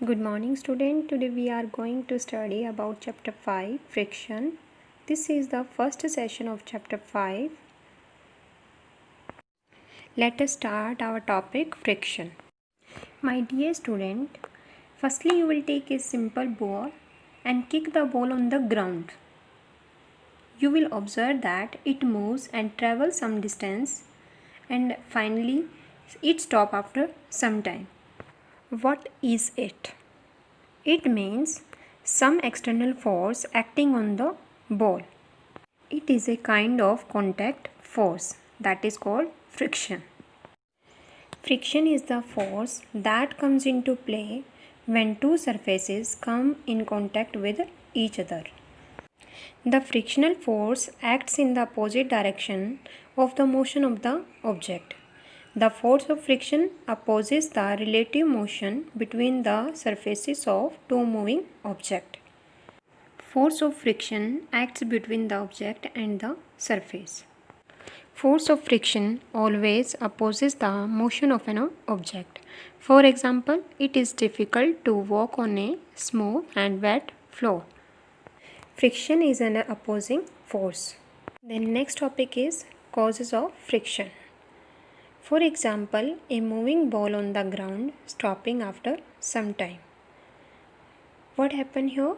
Good morning student. Today we are going to study about chapter 5 friction. This is the first session of chapter 5. Let us start our topic friction. My dear student, firstly you will take a simple ball and kick the ball on the ground. You will observe that it moves and travels some distance and finally it stops after some time. What is it? It means some external force acting on the ball. It is a kind of contact force that is called friction. Friction is the force that comes into play when two surfaces come in contact with each other. The frictional force acts in the opposite direction of the motion of the object. The force of friction opposes the relative motion between the surfaces of two moving objects. Force of friction acts between the object and the surface. Force of friction always opposes the motion of an object. For example, it is difficult to walk on a smooth and wet floor. Friction is an opposing force. The next topic is causes of friction. For example, a moving ball on the ground stopping after some time. What happened here?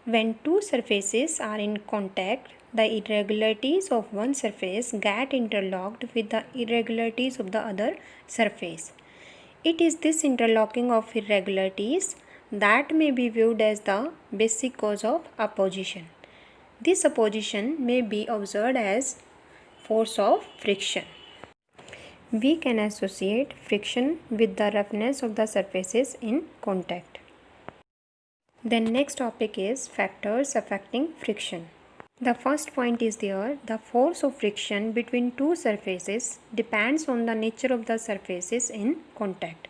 When two surfaces are in contact, the irregularities of one surface get interlocked with the irregularities of the other surface. It is this interlocking of irregularities that may be viewed as the basic cause of opposition. This opposition may be observed as force of friction. We can associate friction with the roughness of the surfaces in contact. The next topic is factors affecting friction. The first point is there, the force of friction between two surfaces depends on the nature of the surfaces in contact.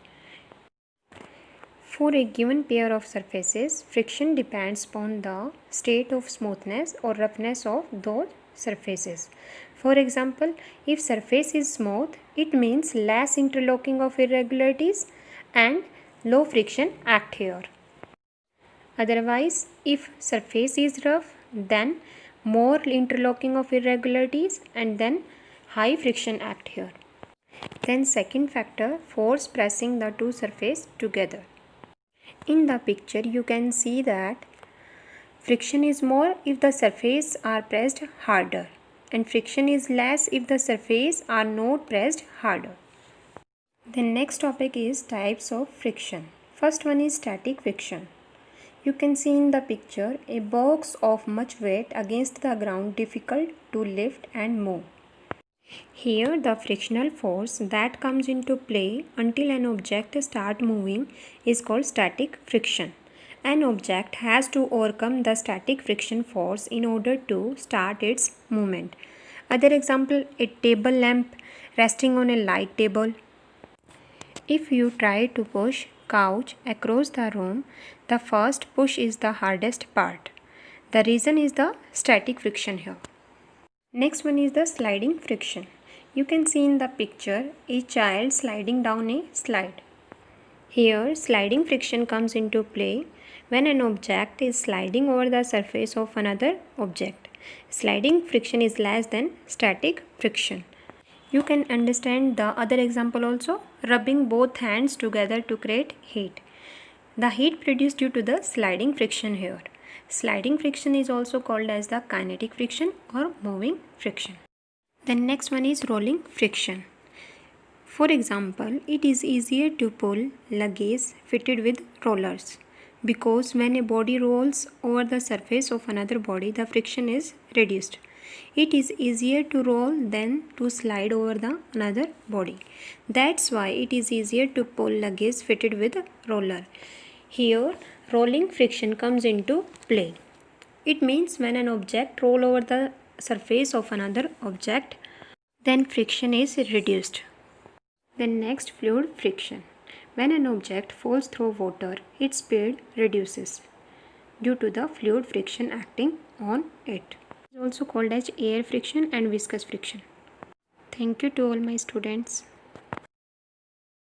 For a given pair of surfaces, friction depends upon the state of smoothness or roughness of those surfaces. For example, if surface is smooth, it means less interlocking of irregularities and low friction act here. Otherwise, if surface is rough, then more interlocking of irregularities and then high friction act here. Then second factor, force pressing the two surfaces together. In the picture you can see that friction is more if the surfaces are pressed harder and friction is less if the surfaces are not pressed harder. The next topic is types of friction. First one is static friction. You can see in the picture a box of much weight against the ground difficult to lift and move. Here the frictional force that comes into play until an object starts moving is called static friction. An object has to overcome the static friction force in order to start its movement. Other example, a table lamp resting on a light table. If you try to push couch across the room, the first push is the hardest part. The reason is the static friction here. Next one is the sliding friction. You can see in the picture a child sliding down a slide. Here sliding friction comes into play when an object is sliding over the surface of another object. Sliding friction is less than static friction. You can understand the other example also, rubbing both hands together to create heat. The heat produced due to the sliding friction here. Sliding friction is also called as the kinetic friction or moving friction. The next one is rolling friction. For example, it is easier to pull luggage fitted with rollers because when a body rolls over the surface of another body, the friction is reduced. It is easier to roll than to slide over the another body. That's why it is easier to pull luggage fitted with a roller. Here, rolling friction comes into play. It means when an object rolls over the surface of another object, then friction is reduced. The next, fluid friction. When an object falls through water, its speed reduces due to the fluid friction acting on it. It is also called as air friction and viscous friction. Thank you to all my students.